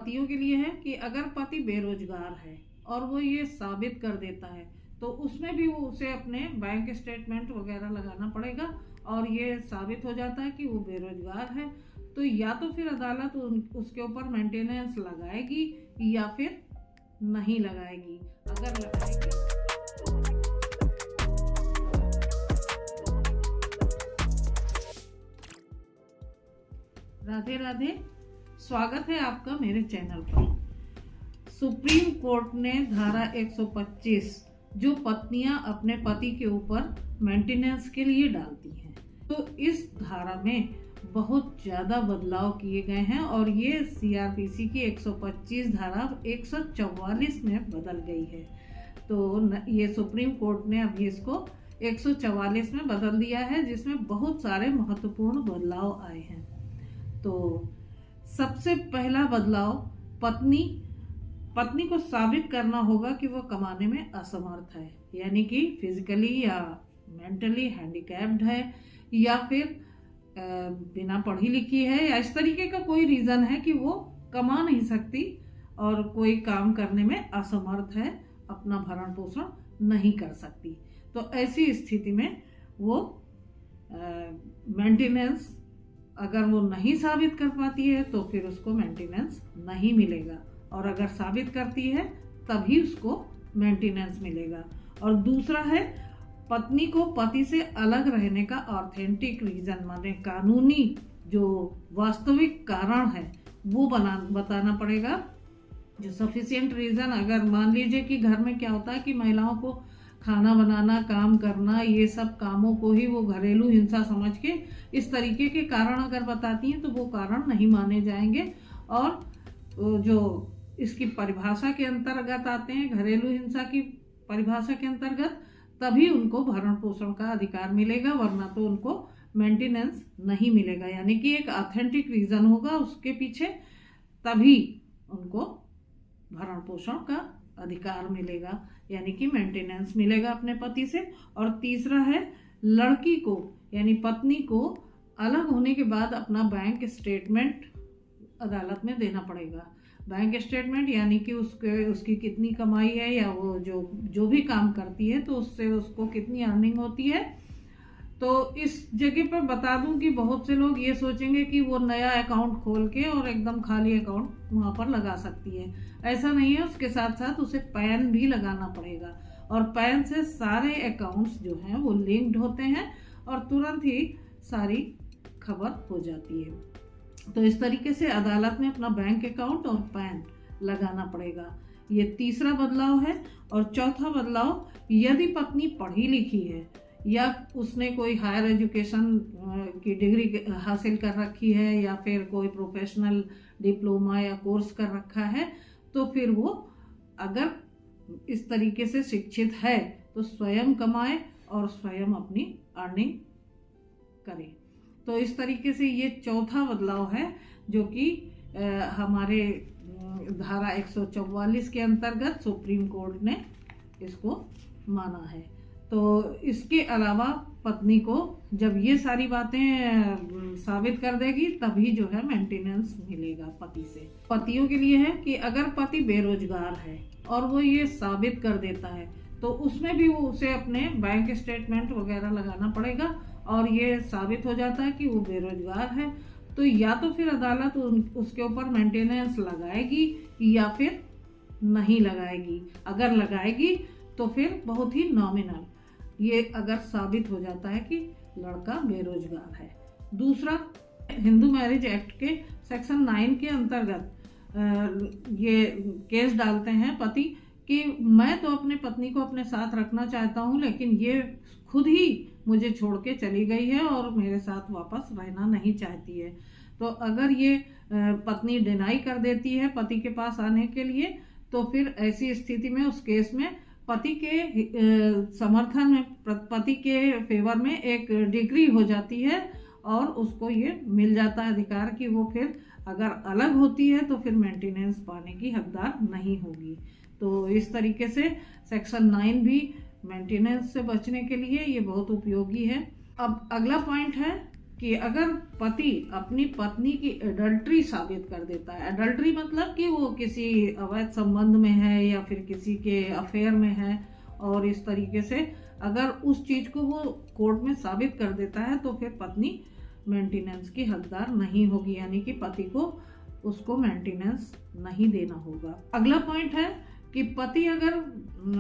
पतियों के लिए है कि अगर पति बेरोजगार है और वो ये साबित कर देता है तो उसमें भी वो उसे अपने बैंक स्टेटमेंट वगैरह लगाना पड़ेगा और ये साबित हो जाता है कि वो बेरोजगार है, तो या तो फिर अदालत उसके ऊपर मेंटेनेंस लगाएगी या फिर नहीं लगाएगी। अगर लगाएगी राधे राधे, स्वागत है आपका मेरे चैनल पर। सुप्रीम कोर्ट ने धारा 125 जो पत्नियां अपने पति के ऊपर मेंटेनेंस के लिए डालती हैं, तो इस धारा में बहुत ज़्यादा बदलाव किए गए हैं और ये सीआरपीसी की 125 धारा 144 में बदल गई है। तो ये सुप्रीम कोर्ट ने अभी इसको 144 में बदल दिया है, जिसमें बहुत सारे महत्वपूर्ण बदलाव आए हैं। तो सबसे पहला बदलाव, पत्नी को साबित करना होगा कि वह कमाने में असमर्थ है, यानी कि फिजिकली या मेंटली हैंडीकैप्ड है या फिर बिना पढ़ी लिखी है या इस तरीके का कोई रीज़न है कि वो कमा नहीं सकती और कोई काम करने में असमर्थ है, अपना भरण पोषण नहीं कर सकती। तो ऐसी स्थिति में वो मेंटेनेंस अगर वो नहीं साबित कर पाती है तो फिर उसको मेंटेनेंस नहीं मिलेगा, और अगर साबित करती है तभी उसको मेंटेनेंस मिलेगा। और दूसरा है, पत्नी को पति से अलग रहने का ऑथेंटिक रीजन, माने कानूनी जो वास्तविक कारण है वो बताना पड़ेगा। जो सफिशिएंट रीजन, अगर मान लीजिए कि घर में क्या होता है कि महिलाओं को खाना बनाना, काम करना, ये सब कामों को ही वो घरेलू हिंसा समझ के इस तरीके के कारण अगर बताती हैं तो वो कारण नहीं माने जाएंगे, और जो इसकी परिभाषा के अंतर्गत आते हैं, घरेलू हिंसा की परिभाषा के अंतर्गत, तभी उनको भरण पोषण का अधिकार मिलेगा, वरना तो उनको मेंटेनेंस नहीं मिलेगा। यानी कि एक ऑथेंटिक रीजन होगा उसके पीछे, तभी उनको भरण पोषण का अधिकार मिलेगा, यानी कि मेंटेनेंस मिलेगा अपने पति से। और तीसरा है, लड़की को यानी पत्नी को अलग होने के बाद अपना बैंक स्टेटमेंट अदालत में देना पड़ेगा। बैंक स्टेटमेंट यानी कि उसकी कितनी कमाई है या वो जो भी काम करती है तो उससे उसको कितनी अर्निंग होती है। तो इस जगह पर बता दूं कि बहुत से लोग ये सोचेंगे कि वो नया अकाउंट खोल के और एकदम खाली अकाउंट वहाँ पर लगा सकती है। ऐसा नहीं है, उसके साथ साथ उसे पैन भी लगाना पड़ेगा, और पैन से सारे अकाउंट्स जो हैं वो लिंक्ड होते हैं और तुरंत ही सारी खबर हो जाती है। तो इस तरीके से अदालत में अपना बैंक अकाउंट और पैन लगाना पड़ेगा। ये तीसरा बदलाव है। और चौथा बदलाव, यदि पत्नी पढ़ी लिखी है या उसने कोई हायर एजुकेशन की डिग्री हासिल कर रखी है या फिर कोई प्रोफेशनल डिप्लोमा या कोर्स कर रखा है, तो फिर वो अगर इस तरीके से शिक्षित है तो स्वयं कमाए और स्वयं अपनी अर्निंग करे। तो इस तरीके से ये चौथा बदलाव है जो कि हमारे धारा 144 के अंतर्गत सुप्रीम कोर्ट ने इसको माना है। तो इसके अलावा पत्नी को जब ये सारी बातें साबित कर देगी तभी जो है मेंटेनेंस मिलेगा पति से। पतियों के लिए है कि अगर पति बेरोजगार है और वो ये साबित कर देता है तो उसमें भी वो उसे अपने बैंक स्टेटमेंट वगैरह लगाना पड़ेगा, और ये साबित हो जाता है कि वो बेरोजगार है, तो या तो फिर अदालत उसके ऊपर मेंटेनेंस लगाएगी या फिर नहीं लगाएगी। अगर लगाएगी तो फिर बहुत ही नॉमिनल, ये अगर साबित हो जाता है कि लड़का बेरोजगार है। दूसरा, हिंदू मैरिज एक्ट के सेक्शन 9 के अंतर्गत ये केस डालते हैं पति कि मैं तो अपने पत्नी को अपने साथ रखना चाहता हूँ, लेकिन ये खुद ही मुझे छोड़ के चली गई है और मेरे साथ वापस रहना नहीं चाहती है। तो अगर ये पत्नी डिनाई कर देती है पति के पास आने के लिए, तो फिर ऐसी स्थिति में उस केस में पति के समर्थन में, पति के फेवर में एक डिग्री हो जाती है और उसको ये मिल जाता है अधिकार कि वो फिर अगर अलग होती है तो फिर मेंटेनेंस पाने की हकदार नहीं होगी। तो इस तरीके से सेक्शन 9 भी मेंटेनेंस से बचने के लिए ये बहुत उपयोगी है। अब अगला पॉइंट है कि अगर पति अपनी पत्नी की एडल्ट्री साबित कर देता है, एडल्ट्री मतलब कि वो किसी अवैध संबंध में है या फिर किसी के अफेयर में है, और इस तरीके से अगर उस चीज को वो कोर्ट में साबित कर देता है तो फिर पत्नी मेंटेनेंस की हकदार नहीं होगी, यानी कि पति को उसको मेंटेनेंस नहीं देना होगा। अगला पॉइंट है कि पति अगर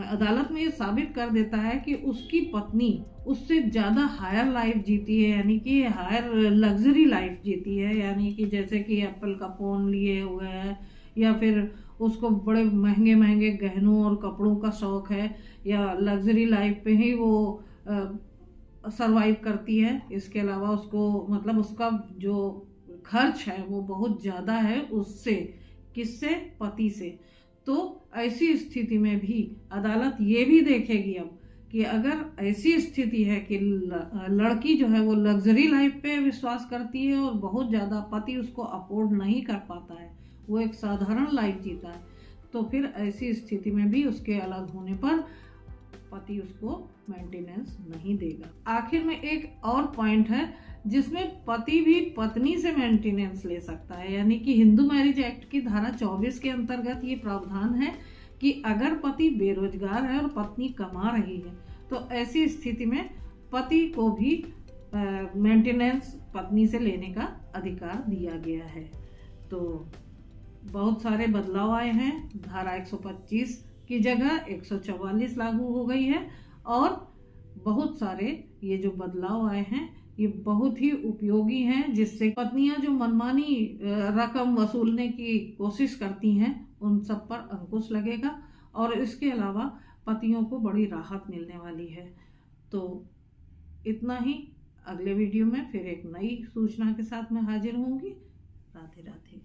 अदालत में ये साबित कर देता है कि उसकी पत्नी उससे ज़्यादा हायर लाइफ जीती है, यानी कि हायर लग्जरी लाइफ जीती है, यानी कि जैसे कि एप्पल का फ़ोन लिए हुए है, या फिर उसको बड़े महंगे महंगे गहनों और कपड़ों का शौक है, या लग्जरी लाइफ पे ही वो सरवाइव करती है, इसके अलावा उसको मतलब उसका जो खर्च है वो बहुत ज़्यादा है उससे, किससे, पति से, तो ऐसी स्थिति में भी अदालत ये भी देखेगी अब कि अगर ऐसी स्थिति है कि लड़की जो है वो लग्जरी लाइफ पे विश्वास करती है और बहुत ज़्यादा पति उसको अफोर्ड नहीं कर पाता है, वो एक साधारण लाइफ जीता है, तो फिर ऐसी स्थिति में भी उसके अलग होने पर पति उसको मेंटेनेंस नहीं देगा। आखिर में एक और पॉइंट है जिसमें पति भी पत्नी से मेंटेनेंस ले सकता है, यानी कि हिंदू मैरिज एक्ट की धारा 24 के अंतर्गत ये प्रावधान है कि अगर पति बेरोजगार है और पत्नी कमा रही है तो ऐसी स्थिति में पति को भी मेंटेनेंस पत्नी से लेने का अधिकार दिया गया है। तो बहुत सारे बदलाव आए हैं, धारा 125 की जगह 144 लागू हो गई है, और बहुत सारे ये जो बदलाव आए हैं ये बहुत ही उपयोगी हैं, जिससे पत्नियां जो मनमानी रकम वसूलने की कोशिश करती हैं उन सब पर अंकुश लगेगा, और इसके अलावा पतियों को बड़ी राहत मिलने वाली है। तो इतना ही, अगले वीडियो में फिर एक नई सूचना के साथ मैं हाजिर होंगी। राधे राधे।